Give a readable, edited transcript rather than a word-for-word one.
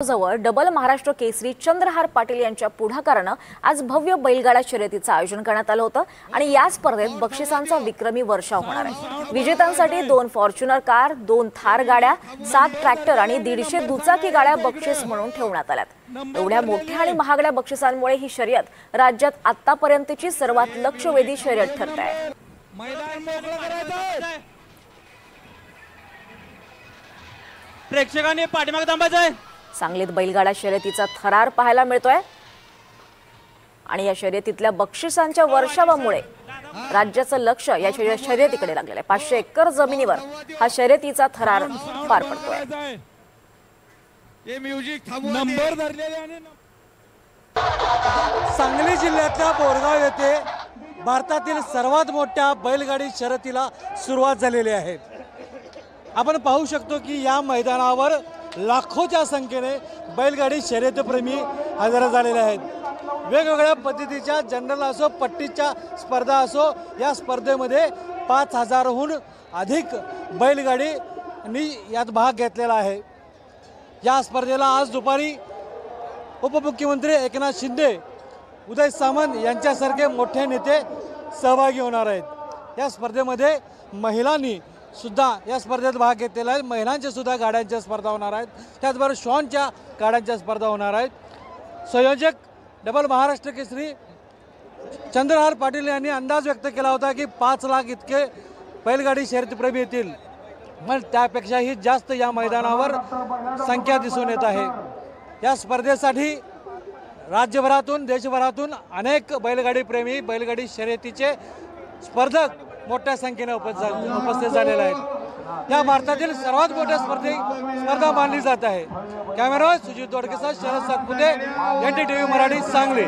जवळ डबल महाराष्ट्र केसरी चंद्रहार पाटील यांच्या पुढाकाराने आज भव्य बैलगाडा शर्यतीचं आयोजन करण्यात आलं होतं आणि या स्पर्धेत बक्षिसांचा विक्रमी वर्षाव होणार आहे। विजेत्यांसाठी 2 फॉर्च्युनर कार, 2 थार गाड्या, 7 ट्रॅक्टर आणि 150 दुचाकी गाड्या बक्षीस म्हणून ठेवण्यात आल्यात। एवढ्या मोठ्या आणि महागड्या बक्षिसांमुळे ही शर्यत राज्यात आतापर्यंतची सर्वात लक्षवेधी शर्यत ठरते आहे। मैदान मोकळं करायचं, प्रेक्षकांनी पाठीमागे थांबायचंय। सांगलीत बैलगाडा शर्यतीचा थरार पाहायला मिळतोय आणि या शर्यतीतल्या बक्षिसांच्या वर्षावामुळे राज्याचं लक्ष या शर्यतीकडे लागलेलं आहे। 500 एकर जमिनीवर हा शर्यतीचा थरार पार पडतोय। सांगली जिल्ह्यातल्या बोरगाव येथे भारतातील सर्वात मोठ्या बैलगाडी शर्यतीला सुरुवात झालेली आहे। आपण पाहू शकतो की या मैदानावर लाखोच्या संख्येने बैलगाडी शर्यतप्रेमी हजर झालेले आहेत। वेगवेगळ्या पद्धतीच्या जनरल असो, पट्टीच्या स्पर्धा असो, या स्पर्धेमध्ये 5000हून अधिक बैलगाडींनी यात भाग घेतलेला आहे। या स्पर्धेला आज दुपारी उपमुख्यमंत्री एकनाथ शिंदे, उदय सामंत यांच्यासारखे मोठे नेते सहभागी होणार आहेत। या स्पर्धेमध्ये महिलांनी सुद्धा या स्पर्धेत भाग घेतलेला आहे। महिलांच्या सुद्धा गाड्यांच्या स्पर्धा होणार आहेत, त्याचबरोबर श्वानच्या गाड्यांच्या स्पर्धा होणार आहेत। संयोजक डबल महाराष्ट्र केसरी चंद्रहार पाटील यांनी अंदाज व्यक्त केला होता की 5 लाख इतके बैलगाडी शर्यतप्रेमी येतील, पण त्यापेक्षाही जास्त या मैदानावर संख्या दिसून येत आहे। या स्पर्धेसाठी राज्यभरातून, देशभरातून अनेक बैलगाडी प्रेमी, बैलगाडी शर्यतीचे स्पर्धक मोठ्या संख्येने उपस्थित झालेले आहेत। या भारतातील सर्वात मोठ्या स्पर्धा मानली जात आहे। कॅमेरामॅन सुजित दोडकेसह शरद सातपुते, NDTV मराठी, सांगली।